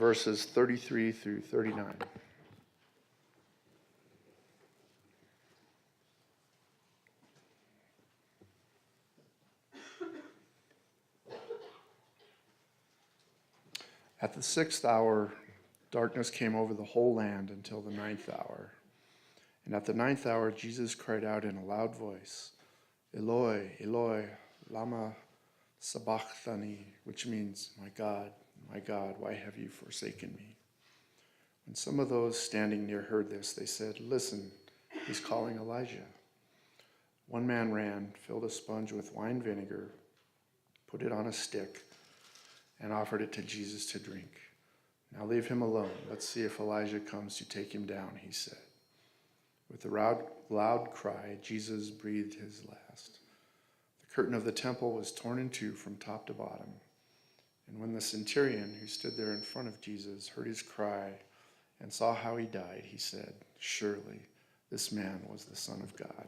verses 33 through 39. At the 6th hour, darkness came over the whole land until the 9th hour. And at the 9th hour, Jesus cried out in a loud voice, Eloi, Eloi, lama sabachthani, which means, my God, why have you forsaken me? When some of those standing near heard this, they said, listen, he's calling Elijah. One man ran, filled a sponge with wine vinegar, put it on a stick, and offered it to Jesus to drink. Now leave him alone. Let's see if Elijah comes to take him down, he said. With a loud cry, Jesus breathed his last. The curtain of the temple was torn in two from top to bottom. And when the centurion who stood there in front of Jesus heard his cry and saw how he died, he said, surely this man was the Son of God.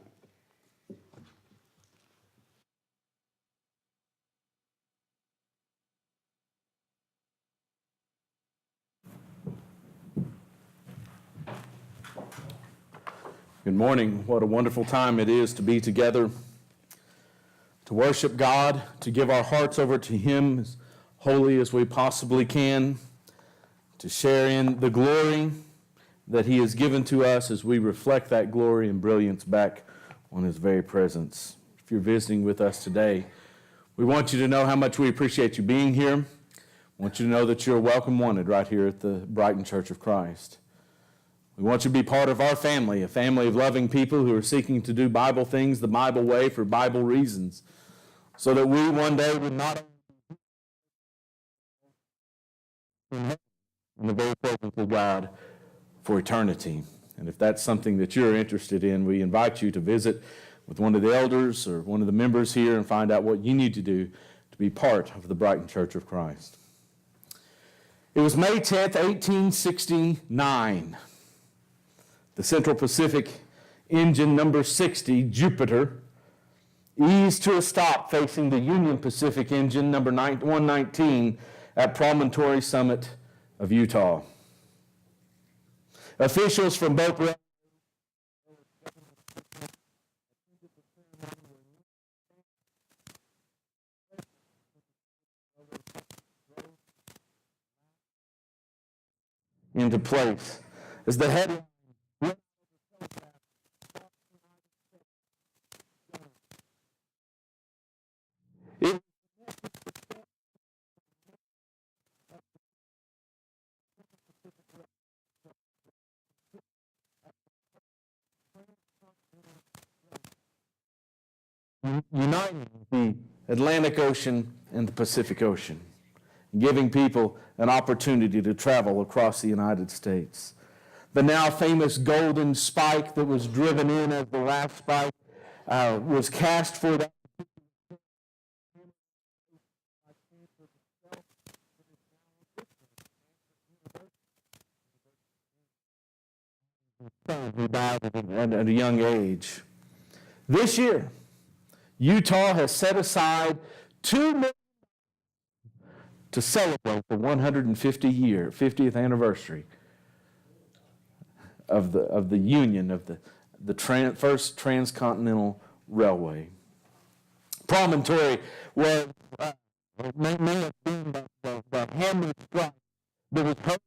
Good morning. What a wonderful time it is to be together, to worship God, to give our hearts over to Him as holy as we possibly can, to share in the glory that He has given to us as we reflect that glory and brilliance back on His very presence. If you're visiting with us today, we want you to know how much we appreciate you being here. We want you to know that you're welcome wanted right here at the Brighton Church of Christ. We want you to be part of our family, a family of loving people who are seeking to do Bible things the Bible way for Bible reasons, so that we one day would not in the very presence of God for eternity. And if that's something that you're interested in, we invite you to visit with one of the elders or one of the members here and find out what you need to do to be part of the Brighton Church of Christ. It was May 10th, 1869. The Central Pacific engine number 60, Jupiter, eased to a stop facing the Union Pacific engine number 119 at Promontory Summit of Utah. Officials from both into place as the head uniting the Atlantic Ocean and the Pacific Ocean, giving people an opportunity to travel across the United States. The now famous golden spike that was driven in as the last spike was cast for that. Who died at a young age. This year, Utah has set aside $2 million to celebrate the 50th anniversary of the union of the first transcontinental railway. Promontory was may have been the hammer strike that was heard.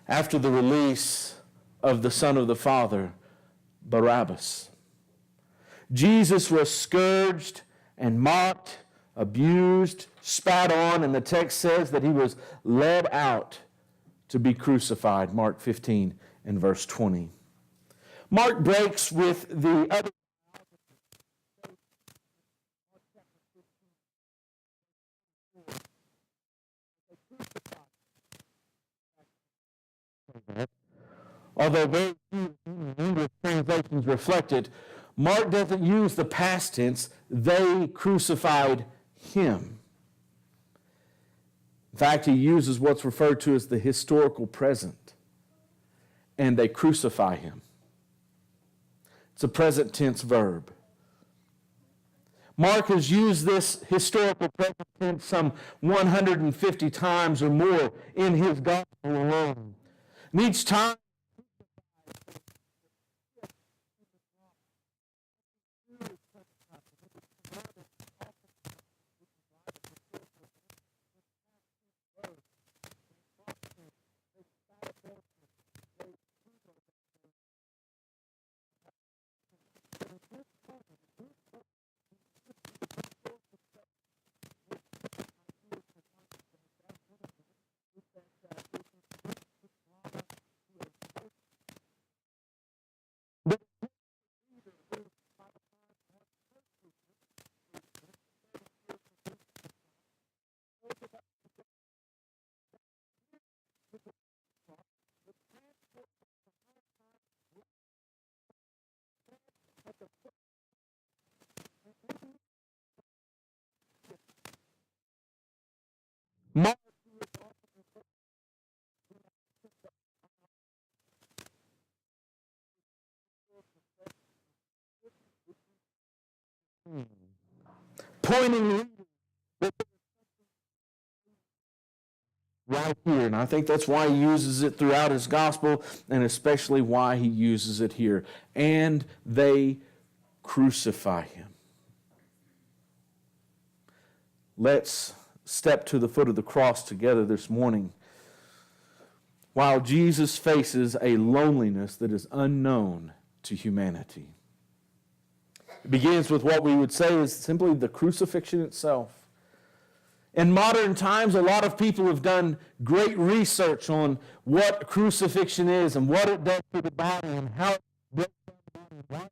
After the release of the Son of the Father, Barabbas. Jesus was scourged and mocked, abused, spat on, and the text says that he was led out to be crucified, Mark 15 and verse 20. Mark breaks with the other although very few English translations reflect it, Mark doesn't use the past tense, they crucified him. In fact, he uses what's referred to as the historical present. And they crucify him. It's a present tense verb. Mark has used this historical present tense some 150 times or more in his gospel alone. And each time, Mark pointing right here, and I think that's why he uses it throughout his gospel, and especially why he uses it here. And they crucify him. Let's step to the foot of the cross together this morning. While Jesus faces a loneliness that is unknown to humanity. It begins with what we would say is simply the crucifixion itself. In modern times, a lot of people have done great research on what crucifixion is and what it does to the body and how it breaks down the body.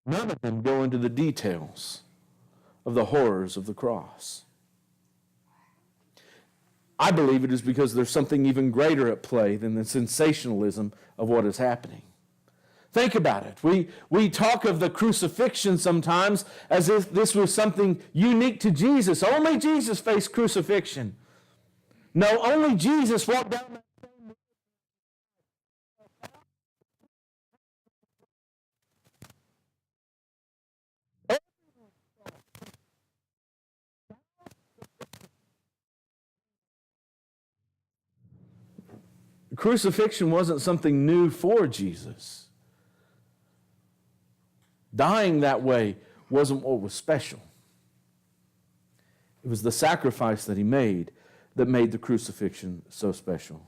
None of them go into the details of the horrors of the cross. I believe it is because there's something even greater at play than the sensationalism of what is happening. Think about it. We talk of the crucifixion sometimes as if this was something unique to Jesus. Only Jesus faced crucifixion. No, only Jesus walked down that same road. Crucifixion wasn't something new for Jesus. Dying that way wasn't what was special. It was the sacrifice that he made that made the crucifixion so special.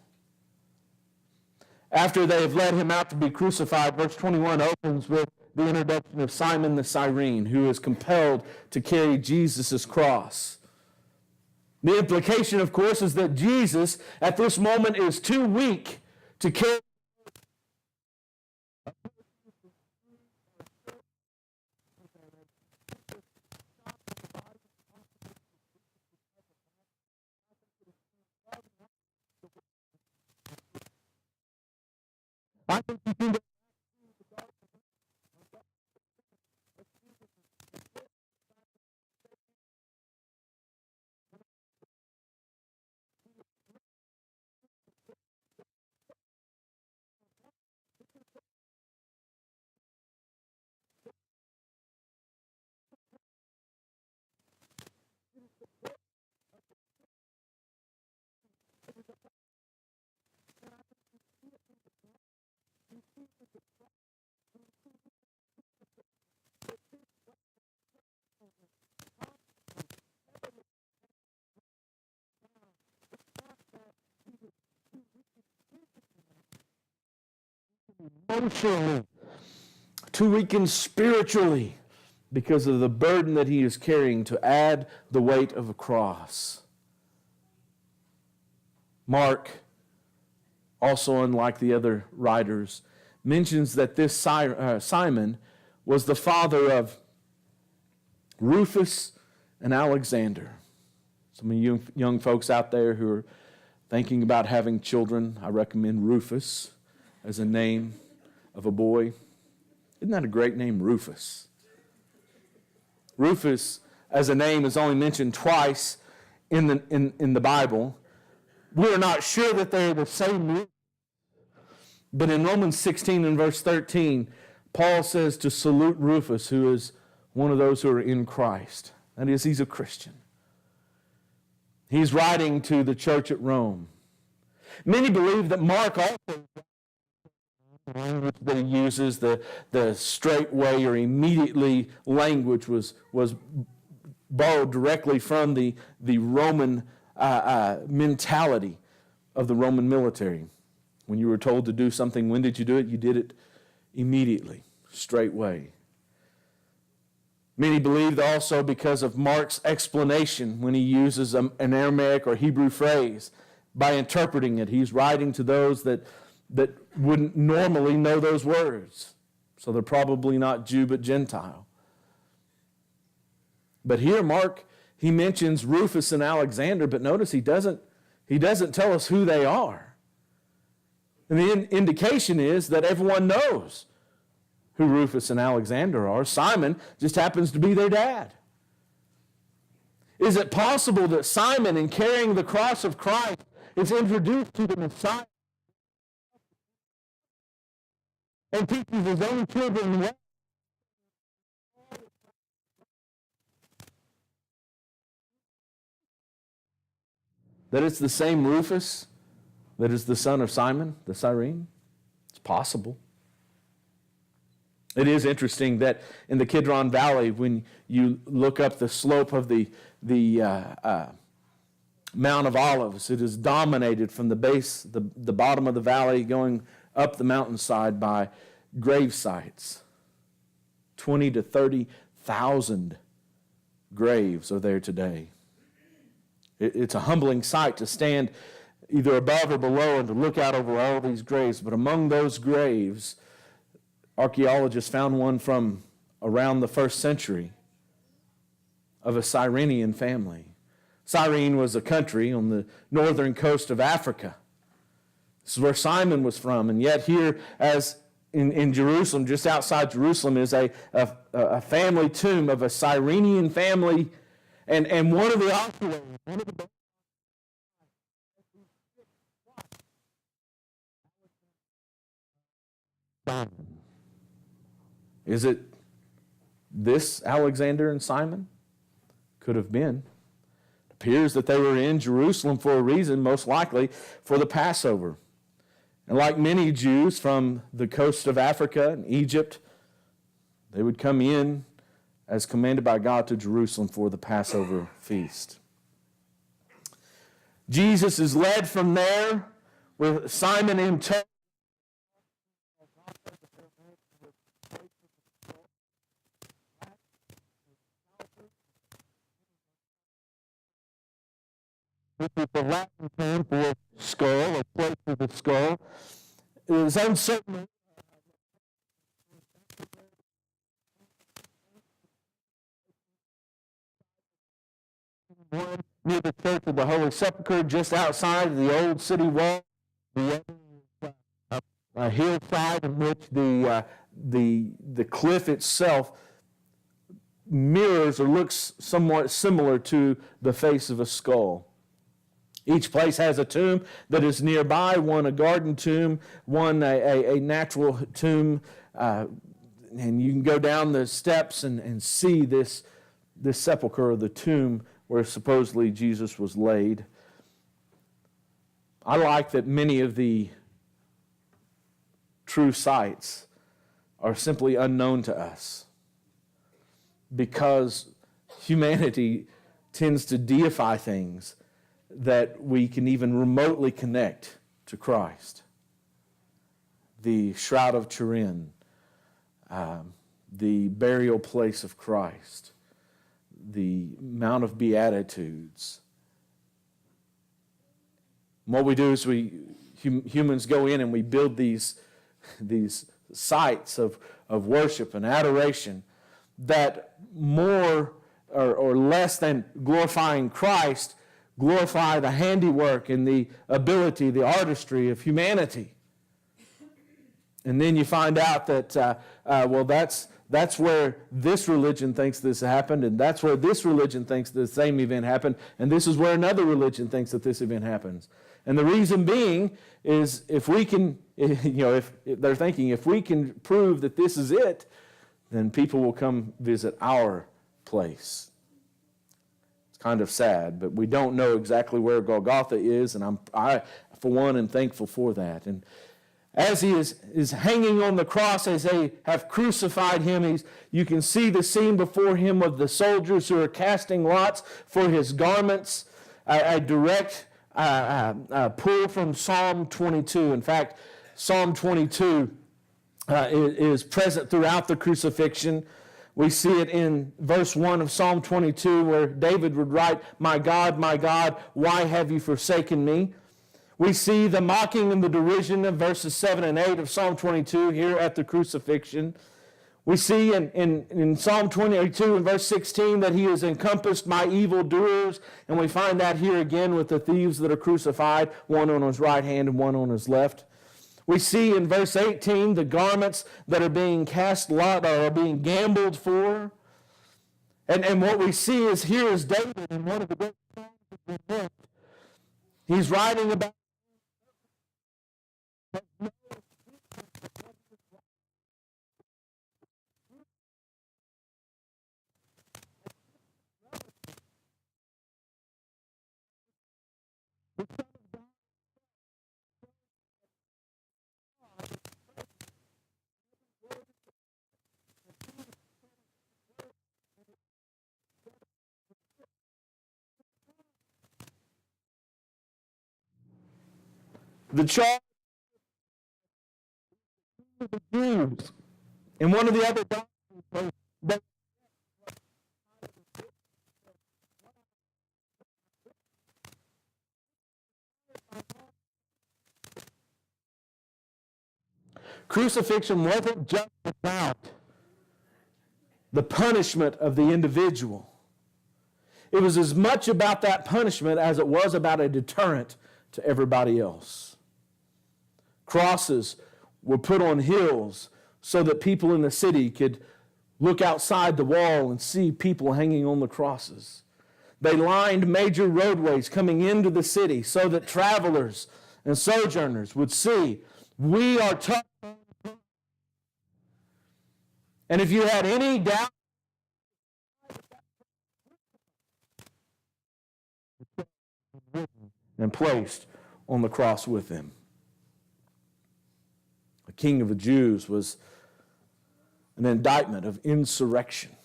After they have led him out to be crucified, verse 21 opens with the introduction of Simon the Cyrene, who is compelled to carry Jesus' cross. The implication, of course, is that Jesus, at this moment, is too weak to carry. I think you can. Emotionally, too weakened spiritually because of the burden that he is carrying to add the weight of a cross. Mark, also unlike the other writers, mentions that this Simon was the father of Rufus and Alexander. Some of you young folks out there who are thinking about having children, I recommend Rufus as a name of a boy. Isn't that a great name, Rufus? Rufus as a name is only mentioned twice in the Bible. We're not sure that they're the same Rufus. But in Romans 16 and verse 13, Paul says to salute Rufus, who is one of those who are in Christ. That is, he's a Christian. He's writing to the church at Rome. Many believe that Mark also, language that he uses, the straightway or immediately language was borrowed directly from the Roman mentality of the Roman military. When you were told to do something, when did you do it? You did it immediately, straightway. Many believed also because of Mark's explanation when he uses an Aramaic or Hebrew phrase. By interpreting it, he's writing to those that wouldn't normally know those words. So they're probably not Jew but Gentile. But here Mark, he mentions Rufus and Alexander, but notice he doesn't tell us who they are. And the indication is that everyone knows who Rufus and Alexander are. Simon just happens to be their dad. Is it possible that Simon, in carrying the cross of Christ, is introduced to the Messiah and teaches his own children well? That it's the same Rufus that is the son of Simon, the Cyrene? It's possible. It is interesting that in the Kidron Valley, when you look up the slope of the Mount of Olives, it is dominated from the base, the bottom of the valley, going up the mountainside by grave sites. 20 to 30,000 graves are there today. It's a humbling sight to stand either above or below and to look out over all these graves. But among those graves, archaeologists found one from around the 1st century of a Cyrenian family. Cyrene was a country on the northern coast of Africa. This is where Simon was from. And yet here, as in Jerusalem, just outside Jerusalem, is a family tomb of a Cyrenian family. And one of the ossuaries, one of the is it this Alexander and Simon? Could have been. It appears that they were in Jerusalem for a reason, most likely for the Passover. And like many Jews from the coast of Africa and Egypt, they would come in as commanded by God to Jerusalem for the Passover feast. Jesus is led from there with Simon in tow. This is the Latin term for skull, or place of the skull. It is uncertain. One near the Church of the Holy Sepulchre, just outside the old city wall. The other is a hillside in which the cliff itself mirrors or looks somewhat similar to the face of a skull. Each place has a tomb that is nearby, one a garden tomb, one a natural tomb, and you can go down the steps and see this sepulcher, or the tomb where supposedly Jesus was laid. I like that many of the true sites are simply unknown to us because humanity tends to deify things that we can even remotely connect to Christ. The Shroud of Turin, the burial place of Christ, the Mount of Beatitudes. And what we do is humans go in and we build these sites of worship and adoration that more or less than glorifying Christ glorify the handiwork and the ability, the artistry of humanity. And then you find out that, that's where this religion thinks this happened, and that's where this religion thinks the same event happened, and this is where another religion thinks that this event happens. And the reason being is if we can, if they're thinking, if we can prove that this is it, then people will come visit our place. It's kind of sad, but we don't know exactly where Golgotha is, and I, for one, am thankful for that. And as he is hanging on the cross, as they have crucified him, you can see the scene before him of the soldiers who are casting lots for his garments. A direct pull from Psalm 22. In fact, Psalm 22 is present throughout the crucifixion. We see it in verse 1 of Psalm 22 where David would write, my God, why have you forsaken me?" We see the mocking and the derision of verses 7 and 8 of Psalm 22 here at the crucifixion. We see in Psalm 22 and verse 16 that he has encompassed my evildoers, and we find that here again with the thieves that are crucified, one on his right hand and one on his left. We see in verse 18 the garments that are being cast lot or are being gambled for. And what we see is here is David in one of the great songs of lament. He's writing about the charge of the Jews. And one of the other doctrines that crucifixion wasn't just about the punishment of the individual. It was as much about that punishment as it was about a deterrent to everybody else. Crosses were put on hills so that people in the city could look outside the wall and see people hanging on the crosses. They lined major roadways coming into the city so that travelers and sojourners would see, we are tough. And if you had any doubt, and placed on the cross with him. The King of the Jews was an indictment of insurrection.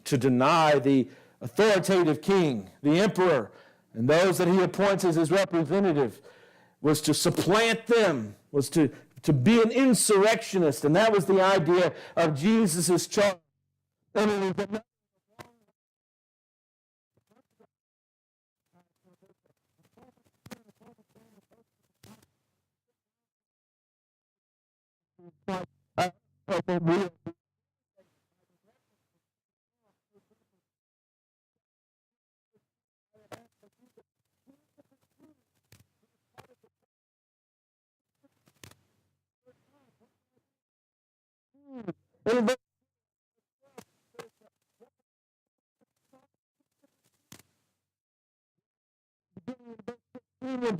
To deny the authoritative king, the emperor, and those that he appoints as his representative was to supplant them, was to be an insurrectionist, and that was the idea of Jesus' charge. And it was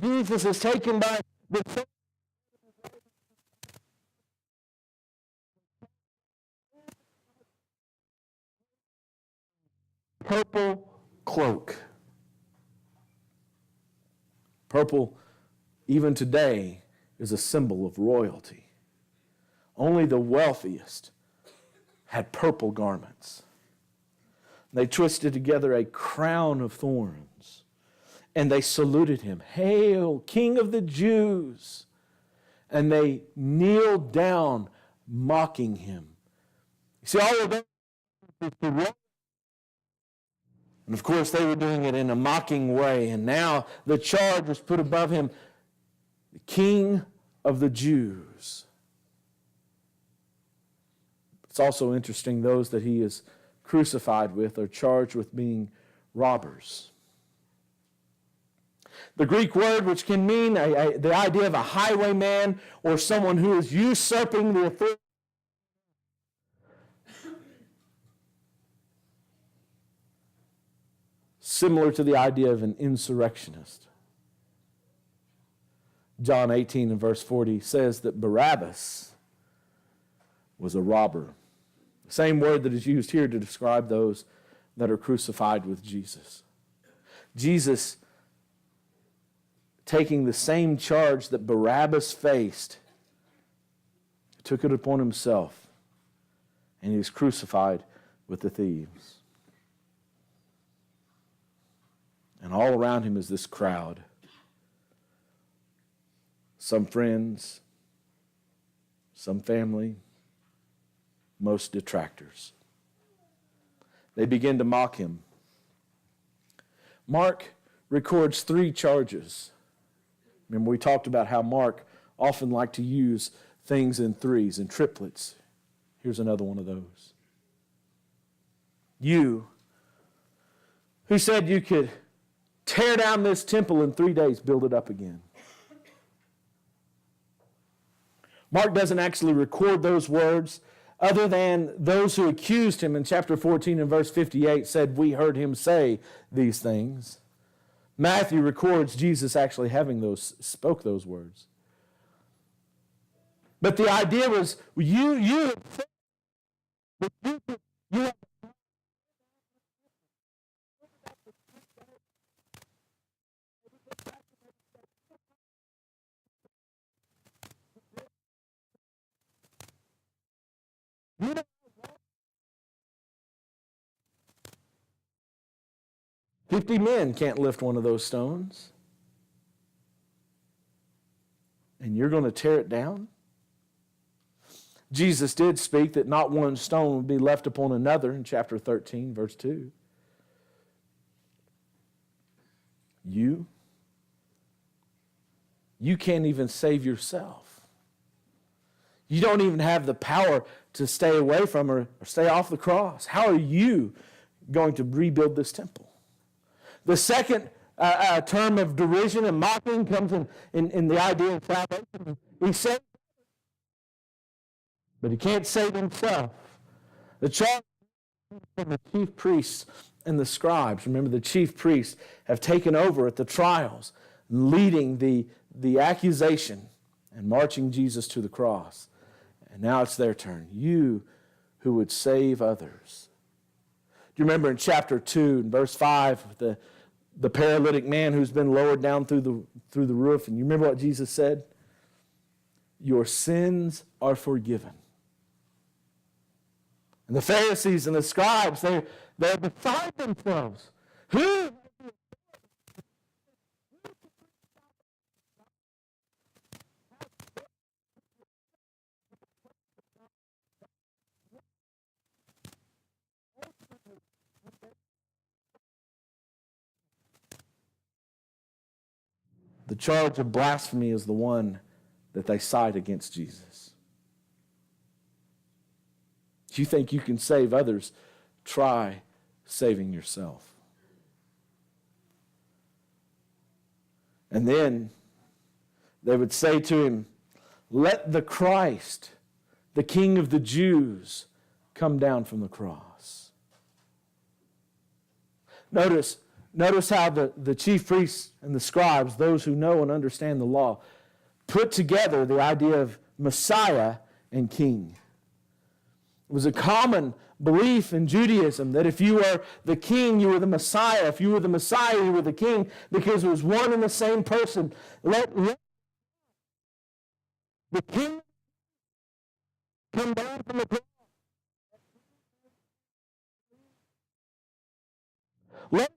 Jesus is taken by the purple cloak. Purple, even today, is a symbol of royalty. Only the wealthiest had purple garments. They twisted together a crown of thorns, and they saluted him, "Hail, King of the Jews!" And they kneeled down, mocking him. You see, all of that is the royal. And of course, they were doing it in a mocking way. And now the charge was put above him, the King of the Jews. It's also interesting, those that he is crucified with are charged with being robbers. The Greek word, which can mean the idea of a highwayman or someone who is usurping the authority. Similar to the idea of an insurrectionist. John 18 and verse 40 says that Barabbas was a robber. The same word that is used here to describe those that are crucified with Jesus. Jesus, taking the same charge that Barabbas faced, took it upon himself, and he was crucified with the thieves. And all around him is this crowd. Some friends, some family, most detractors. They begin to mock him. Mark records 3 charges. Remember, we talked about how Mark often liked to use things in threes and triplets. Here's another one of those. You, who said you could tear down this temple in 3 days, build it up again. Mark doesn't actually record those words, other than those who accused him in chapter 14 and verse 58 said, we heard him say these things. Matthew records Jesus actually spoke those words. But the idea was, you 50 men can't lift one of those stones. And you're going to tear it down? Jesus did speak that not one stone would be left upon another in chapter 13, verse 2. You can't even save yourself. You don't even have the power to stay away from or stay off the cross. How are you going to rebuild this temple? The second term of derision and mocking comes in the idea of salvation. He saved, but he can't save himself. The charge from the chief priests and the scribes. Remember, the chief priests have taken over at the trials, leading the accusation and marching Jesus to the cross. And now it's their turn. You who would save others. Do you remember in chapter 2, in verse 5, the paralytic man who's been lowered down through the roof? And you remember what Jesus said? Your sins are forgiven. And the Pharisees and the scribes, they're beside themselves. Who? The charge of blasphemy is the one that they cite against Jesus. If you think you can save others, try saving yourself. And then they would say to him, let the Christ, the King of the Jews, come down from the cross. Notice how the chief priests and the scribes, those who know and understand the law, put together the idea of Messiah and King. It was a common belief in Judaism that if you were the king, you were the Messiah. If you were the Messiah, you were the king, because it was one and the same person. Let the king come down from the cross. Let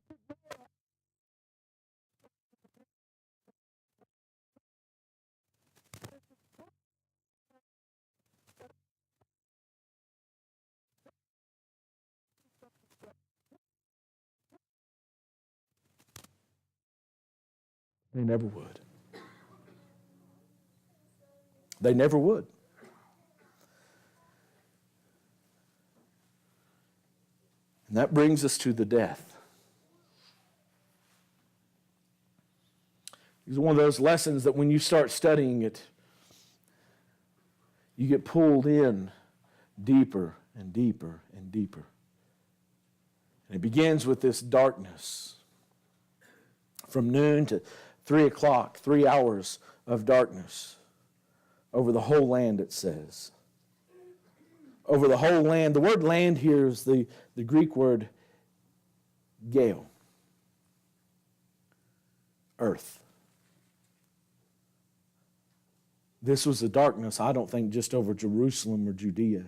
They never would. They never would. And that brings us to the death. It's one of those lessons that when you start studying it, you get pulled in deeper and deeper and deeper. And it begins with this darkness. From noon to 3 o'clock, 3 hours of darkness over the whole land, it says. Over the whole land. The word land here is the Greek word gale. Earth. This was a darkness, I don't think, just over Jerusalem or Judea,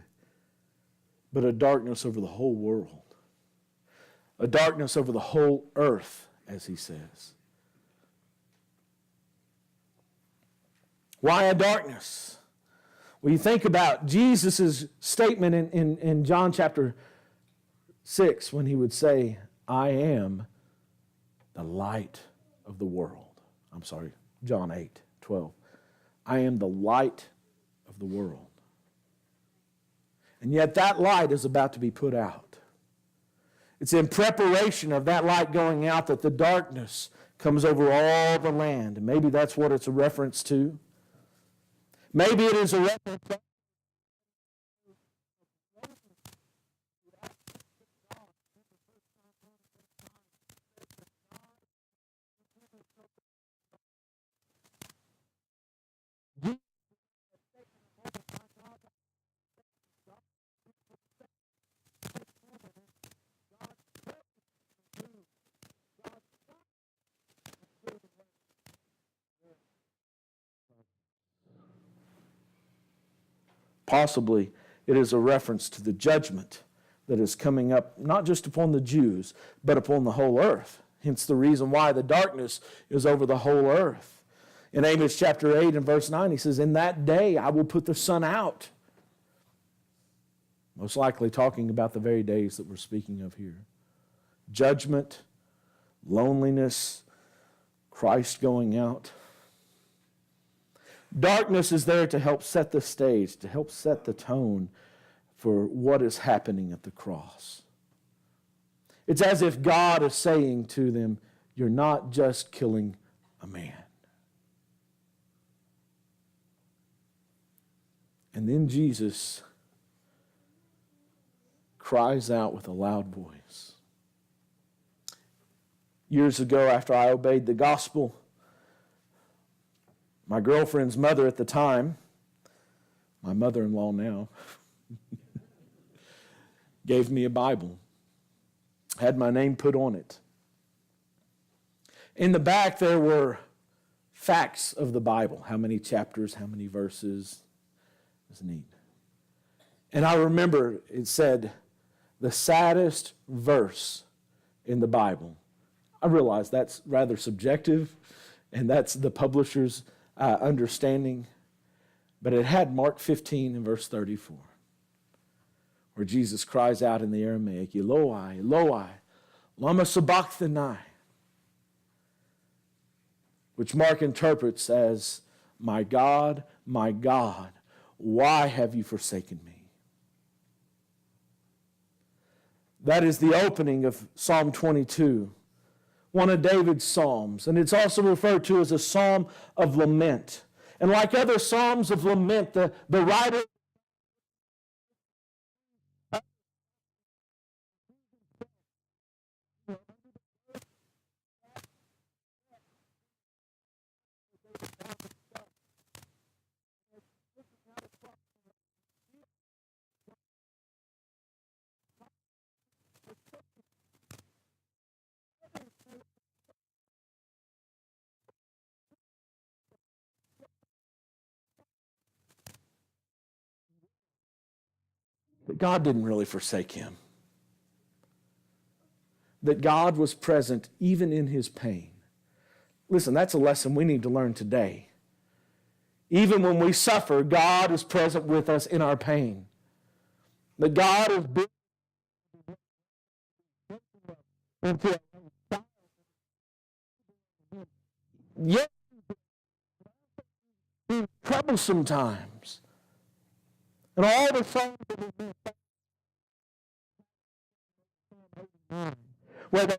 but a darkness over the whole world. A darkness over the whole earth, as he says. Why a darkness? Well, you think about Jesus' statement in John chapter 6 when he would say, I am the light of the world. I'm sorry, John 8:12. I am the light of the world. And yet that light is about to be put out. It's in preparation of that light going out that the darkness comes over all the land. And maybe that's what it's a reference to. Maybe it is a reference to possibly it is a reference to the judgment that is coming up, not just upon the Jews, but upon the whole earth. Hence the reason why the darkness is over the whole earth. In Amos chapter 8 and verse 9, he says, in that day I will put the sun out. Most likely talking about the very days that we're speaking of here. Judgment, loneliness, Christ going out. Darkness is there to help set the stage, to help set the tone for what is happening at the cross. It's as if God is saying to them, you're not just killing a man. And then Jesus cries out with a loud voice. Years ago, after I obeyed the gospel, my girlfriend's mother at the time, my mother-in-law now, gave me a Bible, had my name put on it. In the back there were facts of the Bible, how many chapters, how many verses. It was neat. And I remember it said, the saddest verse in the Bible. I realize that's rather subjective, and that's the publisher's understanding, but it had Mark 15 and verse 34, where Jesus cries out in the Aramaic, Eloi, Eloi, lama sabachthani, which Mark interprets as, my God, why have you forsaken me? That is the opening of Psalm 22, one of David's psalms, and it's also referred to as a psalm of lament. And like other psalms of lament, the writer that God didn't really forsake him. That God was present even in his pain. Listen, that's a lesson we need to learn today. Even when we suffer, God is present with us in our pain. That God is big into yet troublesome times. And all the songs that we where the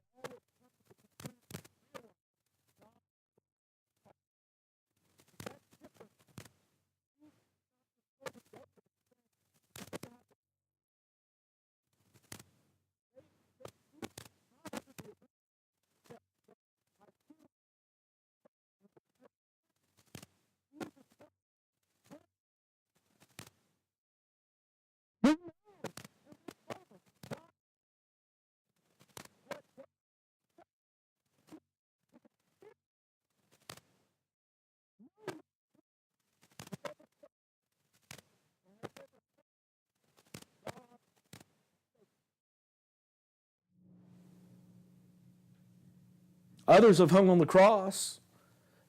Others have hung on the cross.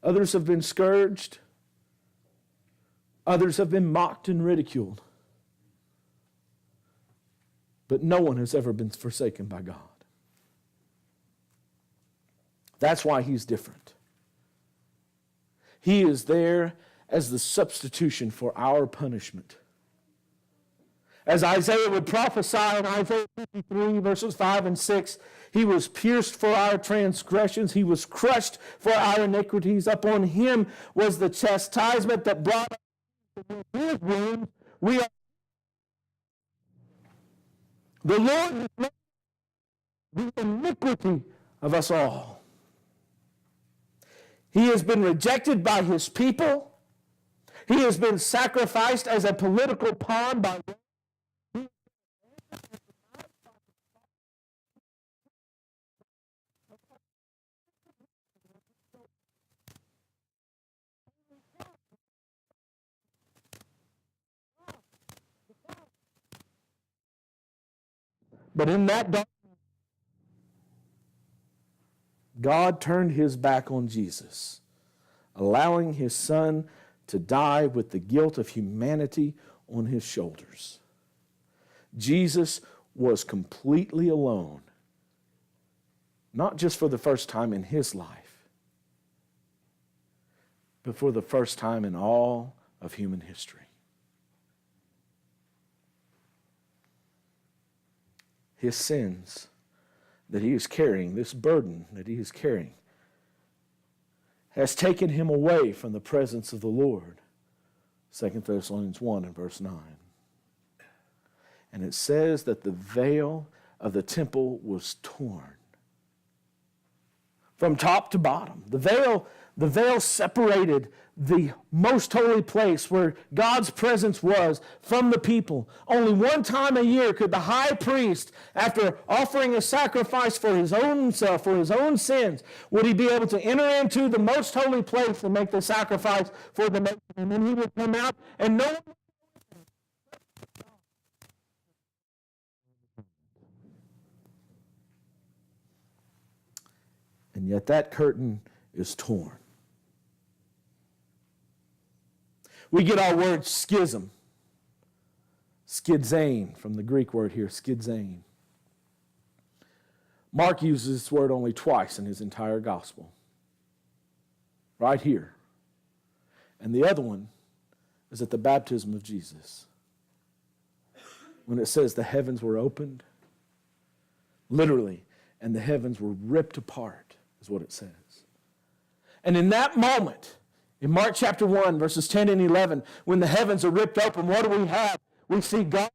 Others have been scourged. Others have been mocked and ridiculed. But no one has ever been forsaken by God. That's why he's different. He is there as the substitution for our punishment. As Isaiah would prophesy in Isaiah 53, verses 5 and 6, he was pierced for our transgressions, he was crushed for our iniquities. Upon him was the chastisement that brought us his wounds. We are the Lord has known the iniquity of us all. He has been rejected by his people. He has been sacrificed as a political pawn by But in that dark, God turned his back on Jesus, allowing his Son to die with the guilt of humanity on his shoulders. Jesus was completely alone, not just for the first time in his life, but for the first time in all of human history. His sins that he is carrying, this burden that he is carrying, has taken him away from the presence of the Lord. 2 Thessalonians 1 and verse 9. And it says that the veil of the temple was torn from top to bottom. The veil separated the most holy place where God's presence was from the people. Only one time a year could the high priest, after offering a sacrifice for his own self, for his own sins, would he be able to enter into the most holy place and make the sacrifice for the nation. And then he would come out and no one. And yet that curtain is torn. We get our word schism, schizane, from the Greek word here, schizane. Mark uses this word only twice in his entire gospel. Right here. And the other one is at the baptism of Jesus, when it says the heavens were opened, literally, and the heavens were ripped apart, is what it says. And in that moment, in Mark chapter 1, verses 10 and 11, when the heavens are ripped open, what do we have? We see God.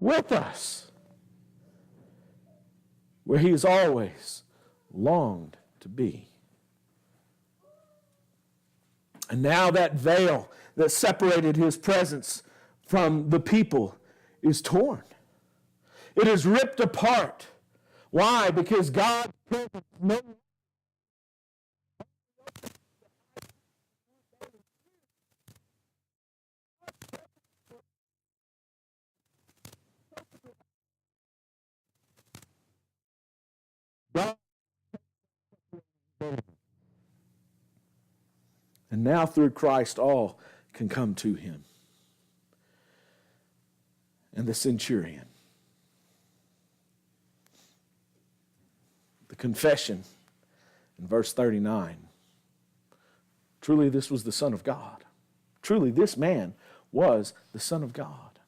With us, where he has always longed to be. And now that veil that separated his presence from the people is torn. It is ripped apart. Why? Because God's presence no longer. And now through Christ all can come to him. And the centurion, the confession in verse 39, truly this was the Son of God. Truly this man was the Son of God.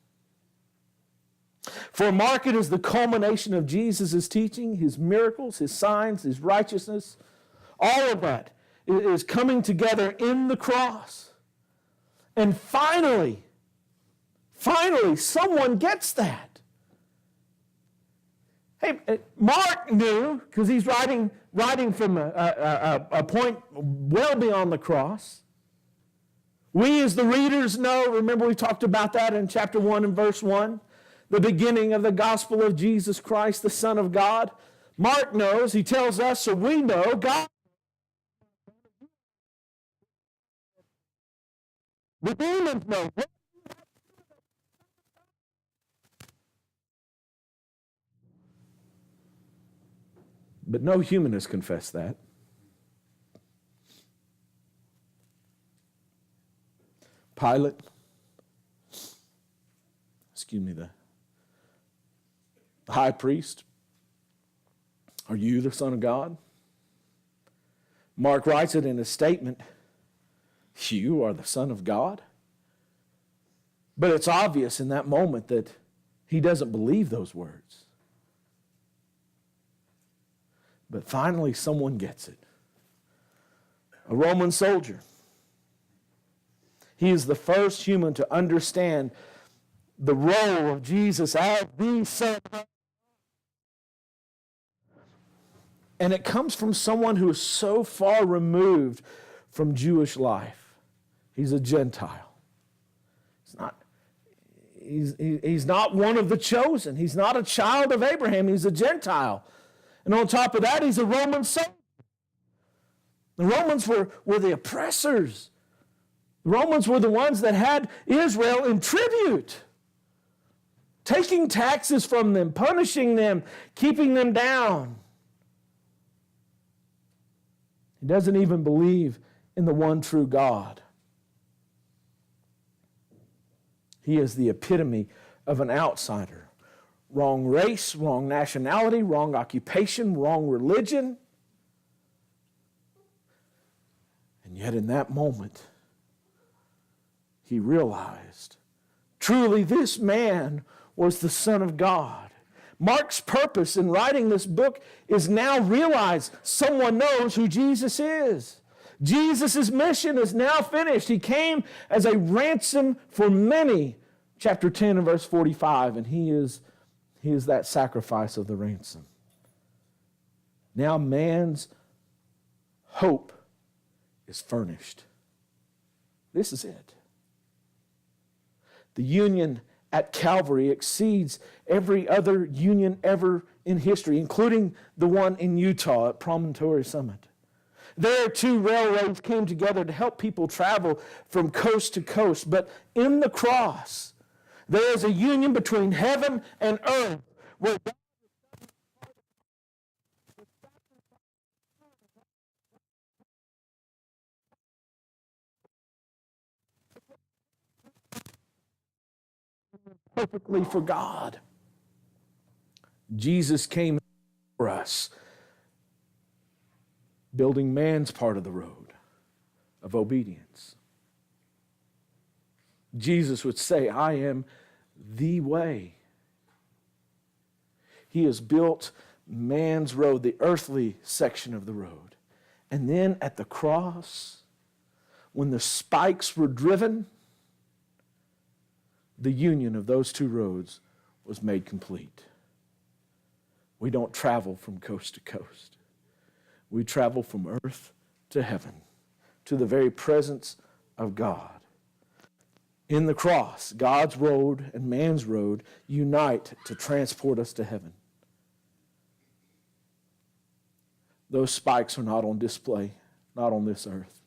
For Mark, it is the culmination of Jesus' teaching, his miracles, his signs, his righteousness. All of that is coming together in the cross. And finally, someone gets that. Hey, Mark knew, because he's writing from a point well beyond the cross. We as the readers know, remember we talked about that in chapter 1 and verse 1, the beginning of the gospel of Jesus Christ, the Son of God. Mark knows, he tells us, so we know, God. The demons know. But no human has confessed that. Pilate, the high priest, are you the Son of God? Mark writes it in his statement, you are the Son of God? But it's obvious in that moment that he doesn't believe those words. But finally someone gets it. A Roman soldier. He is the first human to understand the role of Jesus as the Son of God. And it comes from someone who is so far removed from Jewish life. He's a Gentile. He's not one of the chosen. He's not a child of Abraham. He's a Gentile. And on top of that, he's a Roman soldier. The Romans were the oppressors. The Romans were the ones that had Israel in tribute, taking taxes from them, punishing them, keeping them down. He doesn't even believe in the one true God. He is the epitome of an outsider. Wrong race, wrong nationality, wrong occupation, wrong religion. And yet in that moment, he realized, truly this man was the Son of God. Mark's purpose in writing this book is now realized. Someone knows who Jesus is. Jesus' mission is now finished. He came as a ransom for many, chapter 10 and verse 45, and he is that sacrifice of the ransom. Now man's hope is furnished. This is it. The union at Calvary exceeds every other union ever in history, including the one in Utah at Promontory Summit. There, two railroads came together to help people travel from coast to coast. But in the cross, there is a union between heaven and earth where God perfectly for God. Jesus came for us, building man's part of the road of obedience. Jesus would say, I am the way. He has built man's road, the earthly section of the road. And then at the cross, when the spikes were driven, the union of those two roads was made complete. We don't travel from coast to coast. We travel from earth to heaven, to the very presence of God. In the cross, God's road and man's road unite to transport us to heaven. Those spikes are not on display, not on this earth.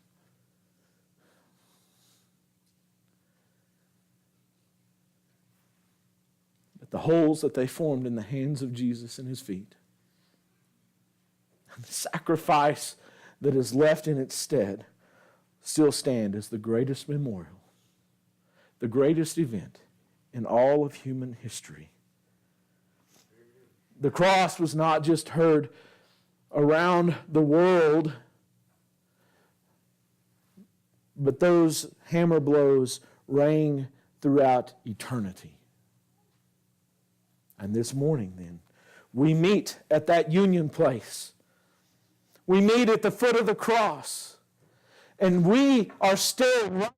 But the holes that they formed in the hands of Jesus and his feet, and the sacrifice that is left in its stead, still stand as the greatest memorial, the greatest event in all of human history. The cross was not just heard around the world, but those hammer blows rang throughout eternity. And this morning then, we meet at that union place. We meet at the foot of the cross. And we are still right